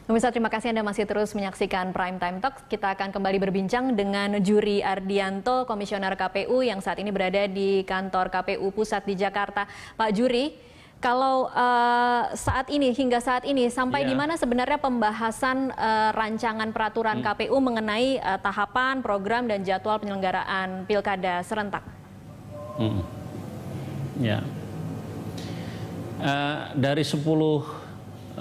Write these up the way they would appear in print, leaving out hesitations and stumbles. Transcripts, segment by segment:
Pemirsa, terima kasih Anda masih terus menyaksikan Prime Time Talk. Kita akan kembali berbincang dengan Juri Ardianto, Komisioner KPU yang saat ini berada di kantor KPU Pusat di Jakarta. Pak Juri, kalau hingga saat ini sampai di mana sebenarnya pembahasan rancangan peraturan KPU mengenai tahapan, program, dan jadwal penyelenggaraan Pilkada serentak? Dari 10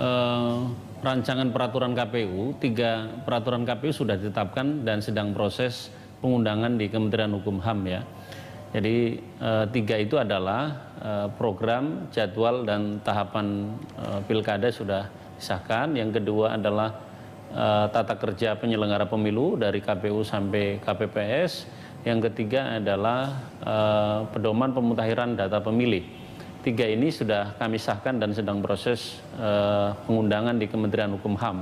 rancangan peraturan KPU, 3 peraturan KPU sudah ditetapkan dan sedang proses pengundangan di Kementerian Hukum HAM ya. Jadi 3 itu adalah program, jadwal, dan tahapan pilkada sudah disahkan. Yang kedua adalah tata kerja penyelenggara pemilu dari KPU sampai KPPS. Yang ketiga adalah pedoman pemutakhiran data pemilih. 3 ini sudah kami sahkan dan sedang proses pengundangan di Kementerian Hukum HAM.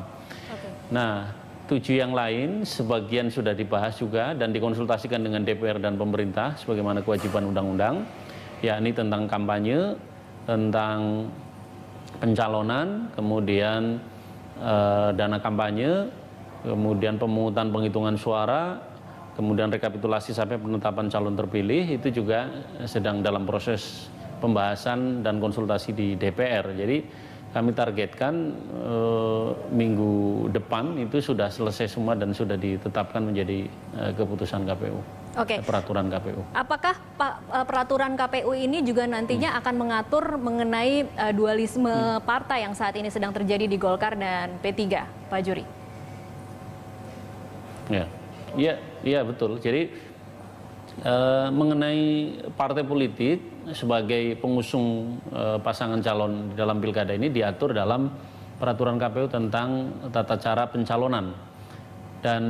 Nah, 7 yang lain sebagian sudah dibahas juga dan dikonsultasikan dengan DPR dan pemerintah sebagaimana kewajiban undang-undang, yakni tentang kampanye, tentang pencalonan, kemudian dana kampanye, kemudian pemungutan penghitungan suara, kemudian rekapitulasi sampai penetapan calon terpilih, itu juga sedang dalam proses pembahasan dan konsultasi di DPR. Jadi kami targetkan minggu depan itu sudah selesai semua dan sudah ditetapkan menjadi keputusan KPU. Peraturan KPU. Apakah peraturan KPU ini juga nantinya akan mengatur mengenai dualisme partai yang saat ini sedang terjadi di Golkar dan P3, Pak Juri? Iya betul. Jadi mengenai partai politik sebagai pengusung pasangan calon di dalam pilkada ini diatur dalam peraturan KPU tentang tata cara pencalonan. Dan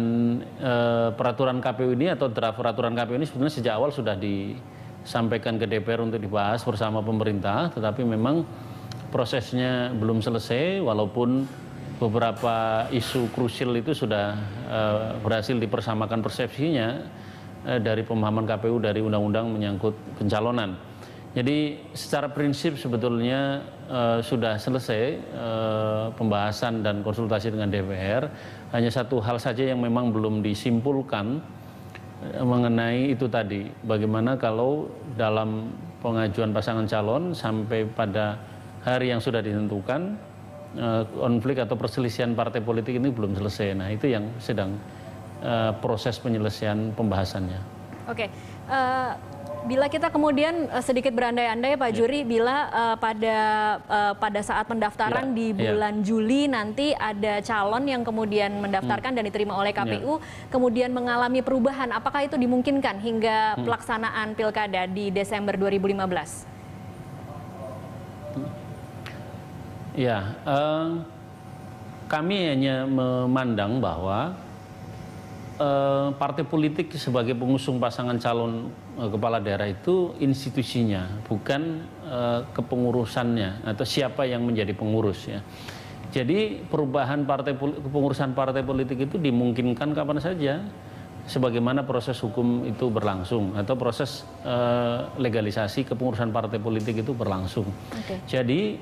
peraturan KPU ini atau draft peraturan KPU ini sebenarnya sejak awal sudah disampaikan ke DPR untuk dibahas bersama pemerintah, tetapi memang prosesnya belum selesai walaupun beberapa isu krusial itu sudah berhasil dipersamakan persepsinya dari pemahaman KPU dari undang-undang menyangkut pencalonan. Jadi secara prinsip sebetulnya sudah selesai pembahasan dan konsultasi dengan DPR. Hanya satu hal saja yang memang belum disimpulkan mengenai itu tadi. Bagaimana kalau dalam pengajuan pasangan calon sampai pada hari yang sudah ditentukan konflik atau perselisihan partai politik ini belum selesai. Nah itu yang sedang proses penyelesaian pembahasannya. Bila kita kemudian sedikit berandai-andai Pak Juri, bila pada saat pendaftaran di bulan Juli nanti ada calon yang kemudian mendaftarkan dan diterima oleh KPU, kemudian mengalami perubahan, apakah itu dimungkinkan hingga pelaksanaan pilkada di Desember 2015? Kami hanya memandang bahwa partai politik sebagai pengusung pasangan calon kepala daerah itu institusinya, bukan kepengurusannya atau siapa yang menjadi pengurus ya. Jadi perubahan kepengurusan partai politik itu dimungkinkan kapan saja sebagaimana proses hukum itu berlangsung atau proses legalisasi kepengurusan partai politik itu berlangsung. Jadi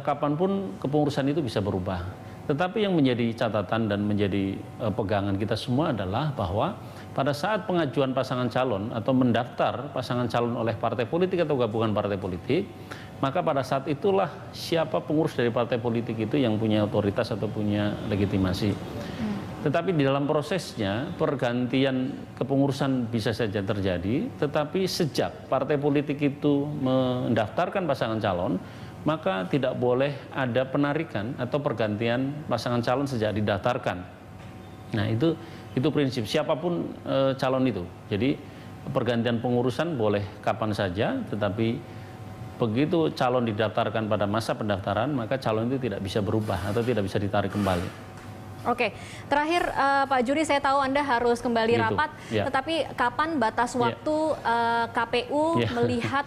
kapanpun kepengurusan itu bisa berubah. Tetapi yang menjadi catatan dan menjadi pegangan kita semua adalah bahwa pada saat pengajuan pasangan calon atau mendaftar pasangan calon oleh partai politik atau gabungan partai politik, maka pada saat itulah siapa pengurus dari partai politik itu yang punya otoritas atau punya legitimasi. Tetapi di dalam prosesnya pergantian kepengurusan bisa saja terjadi, tetapi sejak partai politik itu mendaftarkan pasangan calon, maka tidak boleh ada penarikan atau pergantian pasangan calon sejak didaftarkan. Nah itu prinsip siapapun calon itu. Jadi pergantian pengurusan boleh kapan saja, tetapi begitu calon didaftarkan pada masa pendaftaran, maka calon itu tidak bisa berubah atau tidak bisa ditarik kembali. Terakhir Pak Juri, saya tahu Anda harus kembali rapat, tetapi kapan batas waktu KPU melihat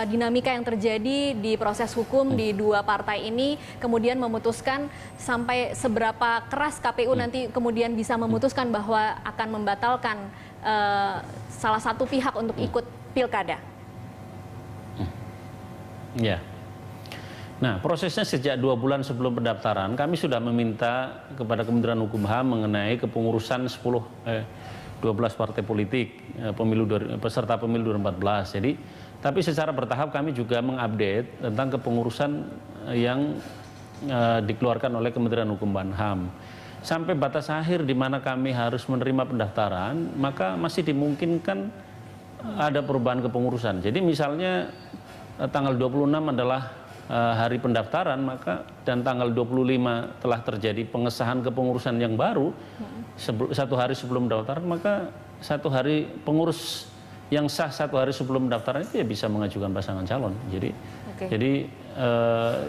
dinamika yang terjadi di proses hukum di 2 partai ini, kemudian memutuskan sampai seberapa keras KPU nanti kemudian bisa memutuskan bahwa akan membatalkan salah satu pihak untuk ikut pilkada? Nah, prosesnya sejak 2 bulan sebelum pendaftaran, kami sudah meminta kepada Kementerian Hukum HAM mengenai kepengurusan 12 partai politik peserta pemilu 2014. Jadi, tapi secara bertahap kami juga mengupdate tentang kepengurusan yang dikeluarkan oleh Kementerian Hukum dan HAM. Sampai batas akhir di mana kami harus menerima pendaftaran, maka masih dimungkinkan ada perubahan kepengurusan. Jadi misalnya tanggal 26 adalah hari pendaftaran, maka dan tanggal 25 telah terjadi pengesahan kepengurusan yang baru, 1 hari sebelum pendaftaran, maka 1 hari pengurus yang sah 1 hari sebelum pendaftaran itu ya bisa mengajukan pasangan calon. Jadi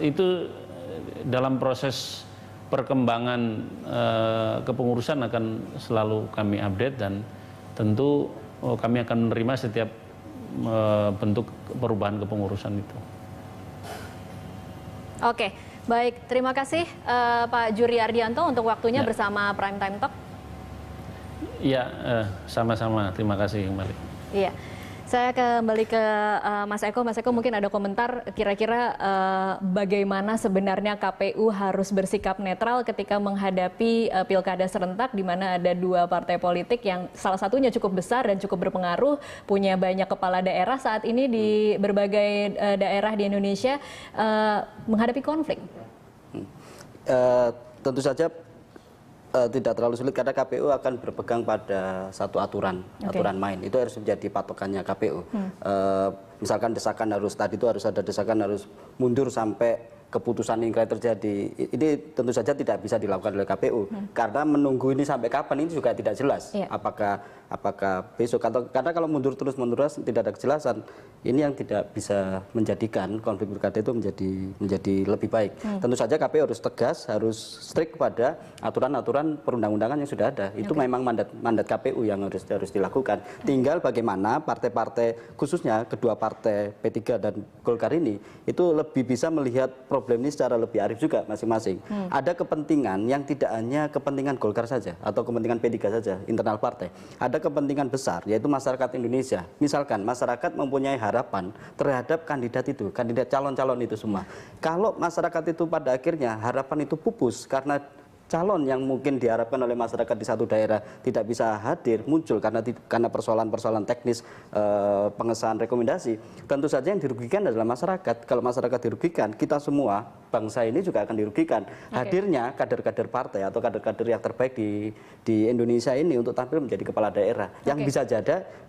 itu dalam proses perkembangan kepengurusan akan selalu kami update, dan tentu kami akan menerima setiap bentuk perubahan kepengurusan itu. Oke, baik. Terima kasih Pak Juri Ardianto untuk waktunya bersama Prime Time Talk. Iya, sama-sama. Terima kasih kembali. Iya. Saya kembali ke Mas Eko. Mas Eko, mungkin ada komentar kira-kira bagaimana sebenarnya KPU harus bersikap netral ketika menghadapi pilkada serentak di mana ada 2 partai politik yang salah satunya cukup besar dan cukup berpengaruh, punya banyak kepala daerah saat ini di berbagai daerah di Indonesia menghadapi konflik. Tentu saja tidak terlalu sulit karena KPU akan berpegang pada satu aturan main. Itu harus menjadi patokannya KPU. Misalkan desakan harus ada desakan harus mundur sampai keputusan ingkrah terjadi. Ini tentu saja tidak bisa dilakukan oleh KPU karena menunggu ini sampai kapan ini juga tidak jelas. Apakah besok atau karena kalau mundur terus tidak ada kejelasan. Ini yang tidak bisa menjadikan konflik pilkada itu menjadi lebih baik. Tentu saja KPU harus tegas, harus strict pada aturan-aturan perundang-undangan yang sudah ada. Itu memang mandat KPU yang harus dilakukan. Tinggal bagaimana partai-partai, khususnya kedua partai P3 dan Golkar ini, itu lebih bisa melihat problem ini secara lebih arif juga masing-masing. Ada kepentingan yang tidak hanya kepentingan Golkar saja atau kepentingan P3 saja, internal partai. Ada kepentingan besar, yaitu masyarakat Indonesia. Misalkan masyarakat mempunyai harapan terhadap kandidat itu, kandidat calon-calon itu semua. Kalau masyarakat itu pada akhirnya harapan itu pupus karena calon yang mungkin diharapkan oleh masyarakat di satu daerah tidak bisa hadir, muncul karena persoalan-persoalan teknis pengesahan rekomendasi, tentu saja yang dirugikan adalah masyarakat. Kalau masyarakat dirugikan, kita semua, bangsa ini juga akan dirugikan. Hadirnya kader-kader partai atau kader-kader yang terbaik di Indonesia ini untuk tampil menjadi kepala daerah, yang bisa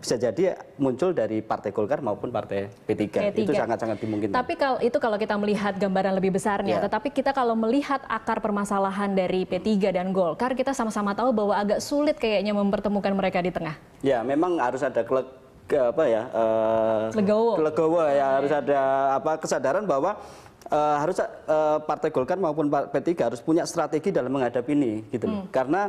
jadi muncul dari Partai Golkar maupun Partai P3. Itu sangat-sangat dimungkinkan. Tapi kalau kita melihat gambaran lebih besarnya, tetapi kita kalau melihat akar permasalahan dari P3 dan Golkar, kita sama-sama tahu bahwa agak sulit kayaknya mempertemukan mereka di tengah. Ya, memang harus ada legowo ya, harus ada kesadaran bahwa harus Partai Golkar maupun P3 harus punya strategi dalam menghadapi ini, gitu. Karena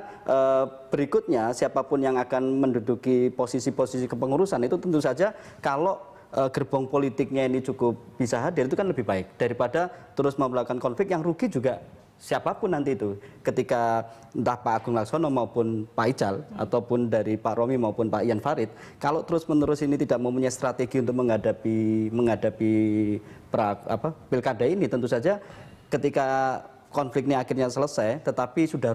berikutnya siapapun yang akan menduduki posisi-posisi kepengurusan itu tentu saja kalau gerbong politiknya ini cukup bisa hadir itu kan lebih baik daripada terus melakukan konflik yang rugi juga siapapun nanti itu, ketika entah Pak Agung Laksono maupun Pak Ical ataupun dari Pak Romi maupun Pak Ian Farid, kalau terus-menerus ini tidak mempunyai strategi untuk menghadapi pilkada ini, tentu saja ketika konfliknya akhirnya selesai, tetapi sudah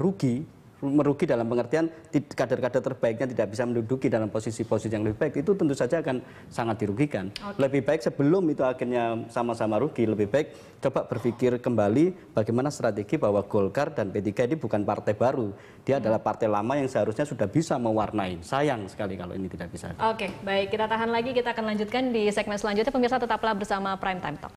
merugi dalam pengertian kader-kader terbaiknya tidak bisa menduduki dalam posisi-posisi yang lebih baik, itu tentu saja akan sangat dirugikan. Lebih baik sebelum itu akhirnya sama-sama rugi, lebih baik coba berpikir kembali bagaimana strategi bahwa Golkar dan P3 ini bukan partai baru, dia adalah partai lama yang seharusnya sudah bisa mewarnai. Sayang sekali kalau ini tidak bisa. Oke, baik, kita tahan lagi, kita akan lanjutkan di segmen selanjutnya. Pemirsa tetaplah bersama Prime Time Talk.